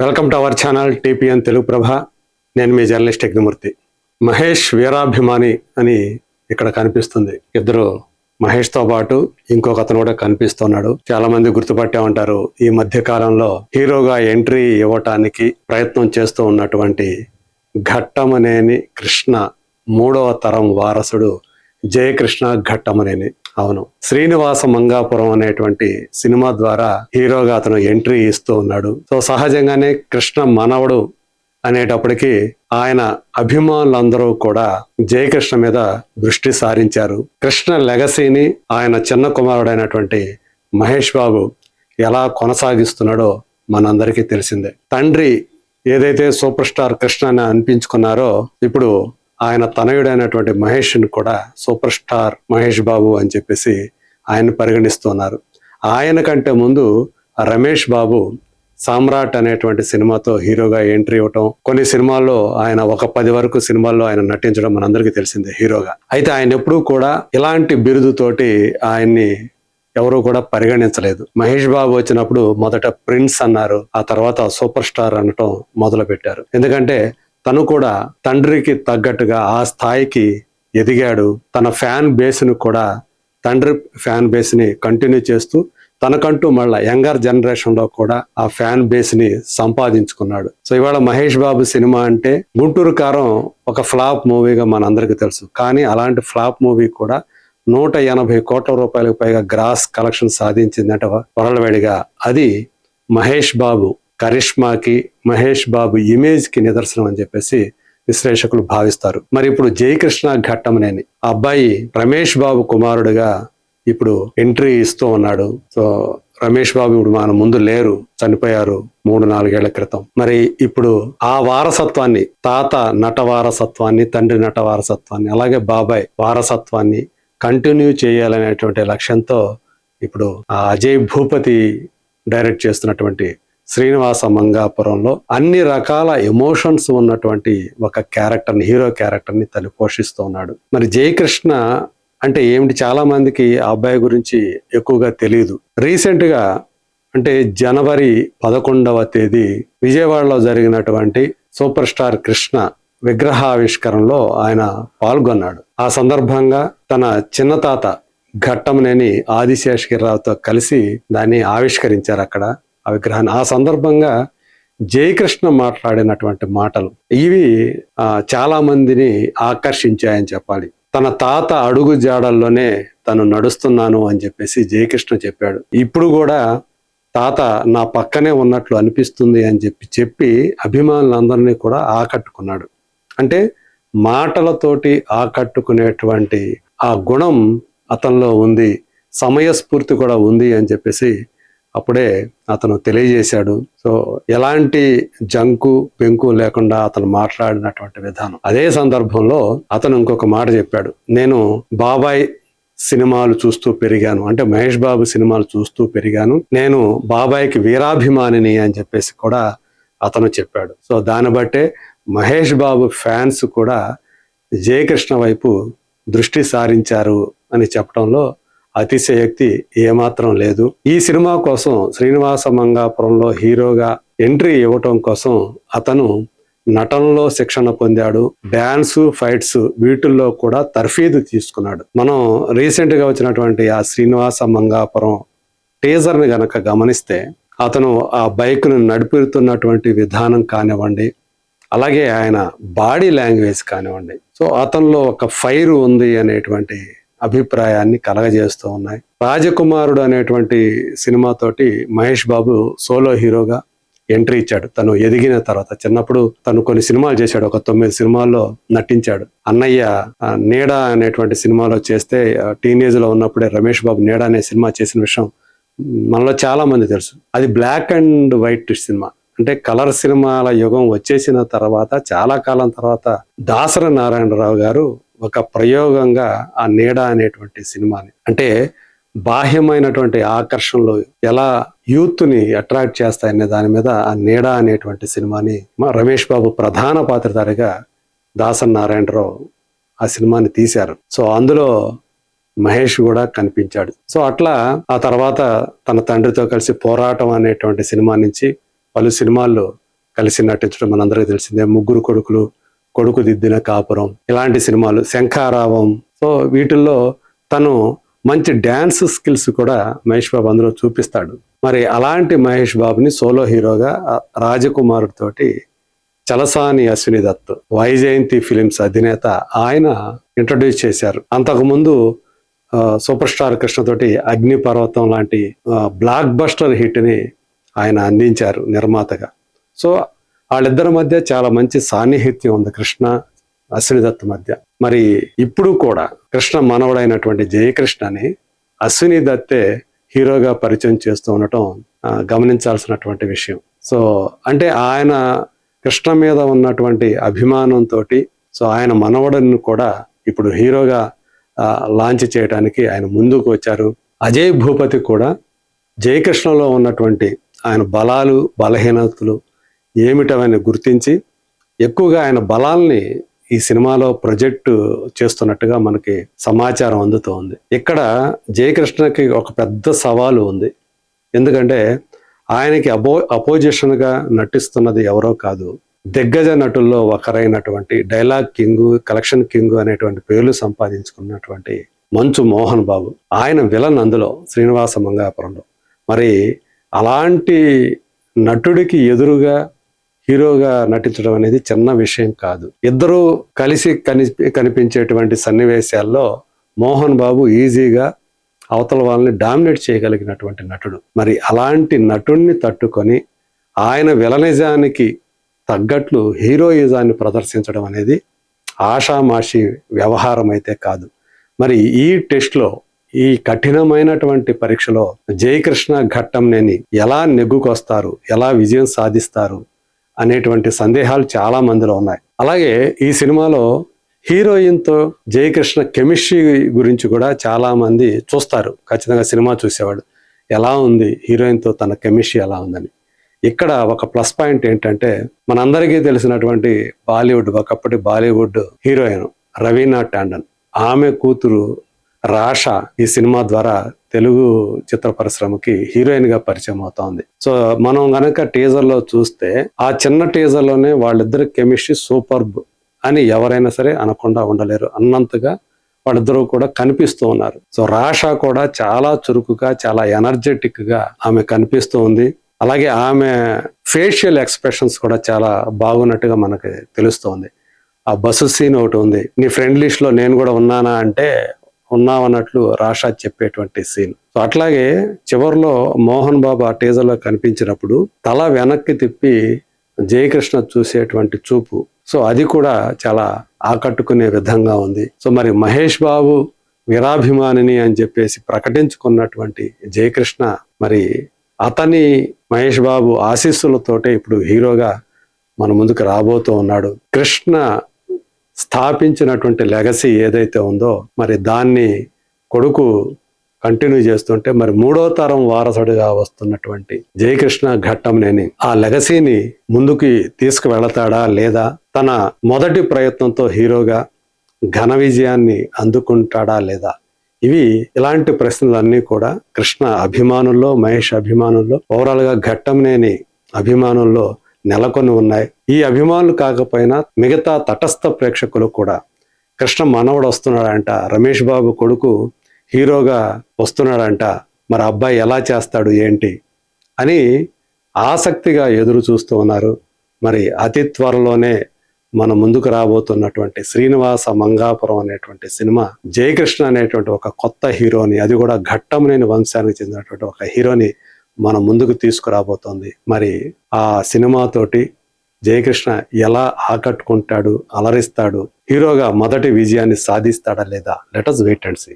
Welcome to our channel TPN Telugu Prabha. నేను మీ journalist Yagnamurthy. Mahesh వీరాభిమాని అని ఇక్కడ కనిపిస్తుంది. ఇద్దరు మహేష్తో పాటు ఇంకొక అతను కూడా కనిపిస్తున్నాడు. చాలా మంది గుర్తుపట్టే ఉంటారు. ఈ మధ్య కాలంలో హీరోగా ఎంట్రీ ఇవ్వటానికి ప్రయత్నం చేస్తూ ఉన్నటువంటి ఘట్టమనేని కృష్ణ మూడవ తరం వారసుడు జయకృష్ణ ఘట్టమనేని. అవును, శ్రీనివాస మంగాపురం అనేటువంటి సినిమా ద్వారా హీరోగా అతను ఎంట్రీ ఇస్తూ ఉన్నాడు. సో సహజంగానే కృష్ణ మనవడు అనేటప్పటికీ ఆయన అభిమానులందరూ కూడా జయకృష్ణ మీద దృష్టి సారించారు. కృష్ణ లెగసీని ఆయన చిన్న కుమారుడైనటువంటి మహేష్ బాబు ఎలా కొనసాగిస్తున్నాడో మనందరికీ తెలిసిందే. తండ్రి ఏదైతే సూపర్ స్టార్ కృష్ణ అని అనిపించుకున్నారో, ఇప్పుడు ఆయన తనయుడైనటువంటి మహేష్ని కూడా సూపర్ స్టార్ మహేష్ బాబు అని చెప్పేసి ఆయన పరిగణిస్తున్నారు. ఆయన కంటే ముందు రమేష్ బాబు సామ్రాట్ అనేటువంటి సినిమాతో హీరోగా ఎంట్రీ ఇవ్వటం, కొన్ని సినిమాల్లో ఆయన ఒక 10 వరకు సినిమాల్లో ఆయన నటించడం మనందరికీ తెలిసిందే హీరోగా. అయితే ఆయన ఎప్పుడూ కూడా ఇలాంటి బిరుదుతోటి ఆయన్ని ఎవరు కూడా పరిగణించలేదు. మహేష్ బాబు వచ్చినప్పుడు మొదట ప్రిన్స్ అన్నారు, ఆ తర్వాత సూపర్ స్టార్ అనటం మొదలు పెట్టారు. ఎందుకంటే తను కూడా తండ్రికి తగ్గట్టుగా ఆ స్థాయికి ఎదిగాడు. తన ఫ్యాన్ బేస్ను కూడా తండ్రి ఫ్యాన్ బేస్ని కంటిన్యూ చేస్తూ తనకంటూ మళ్ళా యంగర్ జనరేషన్లో కూడా ఆ ఫ్యాన్ బేస్ని సంపాదించుకున్నాడు. సో ఇవాళ మహేష్ బాబు సినిమా అంటే గుంటూరు కారం ఒక ఫ్లాప్ మూవీగా మనందరికీ తెలుసు. కానీ అలాంటి ఫ్లాప్ మూవీ కూడా 180 కోట్ల రూపాయలకు పైగా గ్రాస్ కలెక్షన్ సాధించిందట వరల్డ్వైడ్గా. అది మహేష్ బాబు కరిష్మాకి, మహేష్ బాబు ఇమేజ్ కి నిదర్శనం అని చెప్పేసి విశ్లేషకులు భావిస్తారు. మరి ఇప్పుడు జయకృష్ణ ఘట్టమనేని అబ్బాయి రమేష్ బాబు కుమారుడుగా ఇప్పుడు ఎంట్రీ ఇస్తూ ఉన్నాడు. సో రమేష్ బాబు ఇప్పుడు మన ముందు లేరు, చనిపోయారు 3-4 ఏళ్ల క్రితం. మరి ఇప్పుడు ఆ వారసత్వాన్ని, తాత నట వారసత్వాన్ని, తండ్రి నట వారసత్వాన్ని, అలాగే బాబాయ్ వారసత్వాన్ని కంటిన్యూ చేయాలనేటువంటి లక్ష్యంతో ఇప్పుడు ఆ అజయ్ భూపతి డైరెక్ట్ చేస్తున్నటువంటి శ్రీనివాస మంగాపురంలో అన్ని రకాల ఎమోషన్స్ ఉన్నటువంటి ఒక క్యారెక్టర్ని, హీరో క్యారెక్టర్ని తను పోషిస్తూ ఉన్నాడు. మరి జయకృష్ణ అంటే ఏమిటి, చాలా మందికి ఆ అబ్బాయి గురించి ఎక్కువగా తెలియదు. రీసెంట్ గా అంటే జనవరి 11వ తేదీ విజయవాడలో జరిగినటువంటి సూపర్ స్టార్ కృష్ణ విగ్రహావిష్కరణలో ఆయన పాల్గొన్నాడు. ఆ సందర్భంగా తన చిన్న తాత ఘట్టమనేని ఆదిశేషగిరిరావుతో కలిసి దాన్ని ఆవిష్కరించారు అక్కడ ఆ విగ్రహాన్ని. ఆ సందర్భంగా జయకృష్ణ మాట్లాడినటువంటి మాటలు ఇవి చాలా మందిని ఆకర్షించాయని చెప్పాలి. తన తాత అడుగు జాడల్లోనే తను నడుస్తున్నాను అని చెప్పేసి జయకృష్ణ చెప్పాడు. ఇప్పుడు కూడా తాత నా పక్కనే ఉన్నట్లు అనిపిస్తుంది అని చెప్పి అభిమానులందరినీ కూడా ఆకట్టుకున్నాడు. అంటే మాటలతోటి ఆకట్టుకునేటువంటి ఆ గుణం అతనిలో ఉంది, సమయస్ఫూర్తి కూడా ఉంది అని చెప్పేసి అప్పుడే అతను తెలియజేశాడు. సో ఎలాంటి జంకు పెంకు లేకుండా అతను మాట్లాడినటువంటి విధానం. అదే సందర్భంలో అతను ఇంకొక మాట చెప్పాడు, నేను బాబాయ్ సినిమాలు చూస్తూ పెరిగాను, అంటే మహేష్ బాబు సినిమాలు చూస్తూ పెరిగాను, నేను బాబాయ్కి వీరాభిమానిని అని చెప్పేసి కూడా అతను చెప్పాడు. సో దాన్ని బట్టే మహేష్ బాబు ఫ్యాన్స్ కూడా జయకృష్ణ వైపు దృష్టి సారించారు అని చెప్పడంలో అతిశయోక్తి ఏమాత్రం లేదు. ఈ సినిమా కోసం శ్రీనివాస మంగాపురంలో హీరోగా ఎంట్రీ ఇవ్వటం కోసం అతను నటనలో శిక్షణ పొందాడు. డాన్స్, ఫైట్స్ వీటిల్లో కూడా తర్ఫీదు తీసుకున్నాడు. మనం రీసెంట్ గా వచ్చినటువంటి ఆ శ్రీనివాస మంగాపురం టీజర్ ని గనక గమనిస్తే అతను ఆ బైక్ ను నడుపుతున్నటువంటి విధానం కానివ్వండి, అలాగే ఆయన బాడీ లాంగ్వేజ్ కానివ్వండి, సో అతనిలో ఒక ఫైర్ ఉంది అనేటువంటి అభిప్రాయాన్ని కలగజేస్తూ ఉన్నాయి. రాజకుమారుడు అనేటువంటి సినిమాతోటి మహేష్ బాబు సోలో హీరోగా ఎంట్రీ ఇచ్చాడు. తను ఎదిగిన తర్వాత, చిన్నప్పుడు తను కొన్ని సినిమాలు చేశాడు, ఒక 9 సినిమాల్లో నటించాడు. అన్నయ్య నీడ అనేటువంటి సినిమాలో చేస్తే టీనేజ్ లో ఉన్నప్పుడే రమేష్ బాబు నీడ అనే సినిమా చేసిన విషయం మనలో చాలా మంది తెలుసు. అది బ్లాక్ అండ్ వైట్ సినిమా, అంటే కలర్ సినిమాల యుగం వచ్చేసిన తర్వాత చాలా కాలం తర్వాత దాసరి నారాయణరావు గారు ఒక ప్రయోగంగా ఆ నీడ అనేటువంటి సినిమాని, అంటే బాహ్యమైనటువంటి ఆకర్షణలు ఎలా యూత్ ని అట్రాక్ట్ చేస్తాయనే దాని మీద ఆ నీడ అనేటువంటి సినిమాని రమేష్ బాబు ప్రధాన పాత్రధారిగా దాసరి నారాయణరావు ఆ సినిమాని తీశారు. సో అందులో మహేష్ కూడా కనిపించాడు. సో అట్లా ఆ తర్వాత తన తండ్రితో కలిసి పోరాటం అనేటువంటి సినిమా నుంచి పలు సినిమాల్లో కలిసి నటించడం మనందరికీ తెలిసిందే. ముగ్గురు కొడుకులు, కొడుకు దిద్దిన కాపురం, ఇలాంటి సినిమాలు, శంఖారావం. సో వీటిల్లో తను మంచి డ్యాన్స్ స్కిల్స్ కూడా మహేష్ బాబు అందులో చూపిస్తాడు. మరి అలాంటి మహేష్ బాబుని సోలో హీరోగా రాజకుమారుడి తోటి చలసాని అశ్విని దత్, వైజయంతి ఫిలిమ్స్ అధినేత, ఆయన ఇంట్రడ్యూస్ చేశారు. అంతకుముందు సూపర్ స్టార్ కృష్ణతోటి అగ్నిపర్వతం లాంటి బ్లాక్ బస్టర్ హిట్ ని ఆయన అందించారు నిర్మాతగా. సో వాళ్ళిద్దరి మధ్య చాలా మంచి సాన్నిహిత్యం ఉంది కృష్ణ అశ్విని దత్ మధ్య. మరి ఇప్పుడు కూడా కృష్ణ మనవడైనటువంటి జయకృష్ణని అశ్విని దత్తే హీరోగా పరిచయం చేస్తూ ఉండటం గమనించాల్సినటువంటి విషయం. సో అంటే ఆయన కృష్ణ మీద ఉన్నటువంటి అభిమానంతో సో ఆయన మనవడను కూడా ఇప్పుడు హీరోగా లాంచ్ చేయడానికి ఆయన ముందుకు వచ్చారు. అజయ్ భూపతి కూడా జయకృష్ణలో ఉన్నటువంటి ఆయన బలాలు, బలహీనతలు ఏమిటవని గుర్తించి ఎక్కువగా ఆయన బలాల్ని ఈ సినిమాలో ప్రొజెక్ట్ చేస్తున్నట్టుగా మనకి సమాచారం అందుతోంది. ఇక్కడ జయకృష్ణకి ఒక పెద్ద సవాలు ఉంది. ఎందుకంటే ఆయనకి అపోజిషన్గా నటిస్తున్నది ఎవరో కాదు, దిగ్గజ నటుల్లో ఒకరైనటువంటి డైలాగ్ కింగ్, కలెక్షన్ కింగ్ అనేటువంటి పేర్లు సంపాదించుకున్నటువంటి మంచు మోహన్ బాబు. ఆయన విలన్ అందులో శ్రీనివాస మంగాపురంలో. మరి అలాంటి నటుడికి ఎదురుగా హీరోగా నటించడం అనేది చిన్న విషయం కాదు. ఇద్దరూ కలిసి కనిపించేటువంటి సన్నివేశాల్లో మోహన్ బాబు ఈజీగా అవతల వాళ్ళని డామినేట్ చేయగలిగినటువంటి నటుడు. మరి అలాంటి నటుడిని తట్టుకొని ఆయన విలనిజానికి తగ్గట్లు హీరోయిజాన్ని ప్రదర్శించడం అనేది ఆషామాషి వ్యవహారం అయితే కాదు. మరి ఈ టెస్ట్లో, ఈ కఠినమైనటువంటి పరీక్షలో జయకృష్ణ ఘట్టంనేని ఎలా నెగ్గుకొస్తారు, ఎలా విజయం సాధిస్తారు అనేటువంటి సందేహాలు చాలా మందిలో ఉన్నాయి. అలాగే ఈ సినిమాలో హీరోయిన్తో జయకృష్ణ కెమిస్ట్రీ గురించి కూడా చాలా మంది చూస్తారు. ఖచ్చితంగా సినిమా చూసేవాడు ఎలా ఉంది హీరోయిన్తో తన కెమిస్ట్రీ ఎలా ఉందని. ఇక్కడ ఒక ప్లస్ పాయింట్ ఏంటంటే, మనందరికీ తెలిసినటువంటి బాలీవుడ్, ఒకప్పటి బాలీవుడ్ హీరోయిన్ రవీనా టాండన్, ఆమె కూతురు రాష ఈ సినిమా ద్వారా తెలుగు చిత్ర పరిశ్రమకి హీరోయిన్ గా పరిచయం అవుతోంది. సో మనం గనక టీజర్ లో చూస్తే ఆ చిన్న టీజర్ లోనే వాళ్ళిద్దరి కెమిస్ట్రీ సూపర్బ్ అని ఎవరైనా సరే అనకుండా ఉండలేరు అన్నంతగా వాళ్ళిద్దరూ కూడా కనిపిస్తూ ఉన్నారు. సో రాష కూడా చాలా చురుకుగా, చాలా ఎనర్జెటిక్ గా ఆమె కనిపిస్తూ ఉంది. అలాగే ఆమె ఫేషియల్ ఎక్స్ప్రెషన్స్ కూడా చాలా బాగున్నట్టుగా మనకి తెలుస్తోంది. ఆ బస్సు సీన్ ఒకటి ఉంది, నీ ఫ్రెండ్ లిస్ట్ లో నేను కూడా ఉన్నానా అంటే ఉన్నామన్నట్లు రాషా చెప్పేటువంటి సీన్. సో అట్లాగే చివరిలో మోహన్ బాబు ఆ టీజర్లో కనిపించినప్పుడు తల వెనక్కి తిప్పి జయకృష్ణ చూసేటువంటి చూపు, సో అది కూడా చాలా ఆకట్టుకునే విధంగా ఉంది. సో మరి మహేష్ బాబు వీరాభిమానిని అని చెప్పేసి ప్రకటించుకున్నటువంటి జయకృష్ణ మరి అతని మహేష్ బాబు ఆశీస్సులతోటే ఇప్పుడు హీరోగా మన ముందుకు రాబోతూ ఉన్నాడు. కృష్ణ స్థాపించినటువంటి లెగసీ ఏదైతే ఉందో మరి దాన్ని కొడుకు కంటిన్యూ చేస్తుంటే మరి మూడో తరం వారసుడిగా వస్తున్నటువంటి జయకృష్ణ ఘట్టంనేని ఆ లెగసీని ముందుకి తీసుకువెళతాడా లేదా తన మొదటి ప్రయత్నంతో హీరోగా ఘన విజయాన్ని అందుకుంటాడా లేదా, ఇలాంటి ప్రశ్నలన్నీ కూడా కృష్ణ అభిమానుల్లో, మహేష్ అభిమానుల్లో, ఓవరాల్ గా ఘట్టంనేని అభిమానుల్లో నెలకొని ఉన్నాయి. ఈ అభిమానులు కాకపోయినా మిగతా తటస్థ ప్రేక్షకులు కూడా కృష్ణ మనవడు వస్తున్నాడంట, రమేష్ బాబు కొడుకు హీరోగా వస్తున్నాడంట, మరి అబ్బాయి ఎలా చేస్తాడు ఏంటి అని ఆసక్తిగా ఎదురు చూస్తూ ఉన్నారు. మరి అతి త్వరలోనే మన ముందుకు రాబోతున్నటువంటి శ్రీనివాస మంగాపురం అనేటువంటి సినిమా జయకృష్ణ అనేటువంటి ఒక కొత్త హీరోని, అది కూడా ఘట్టంనేని వంశానికి చెందినటువంటి ఒక హీరోని మన ముందుకు తీసుకురాబోతోంది. మరి ఆ సినిమాతోటి జయకృష్ణ ఎలా ఆకట్టుకుంటాడు, అలరిస్తాడు, హీరోగా మొదటి విజయాన్ని సాధిస్తాడా లేదా, let us wait and see.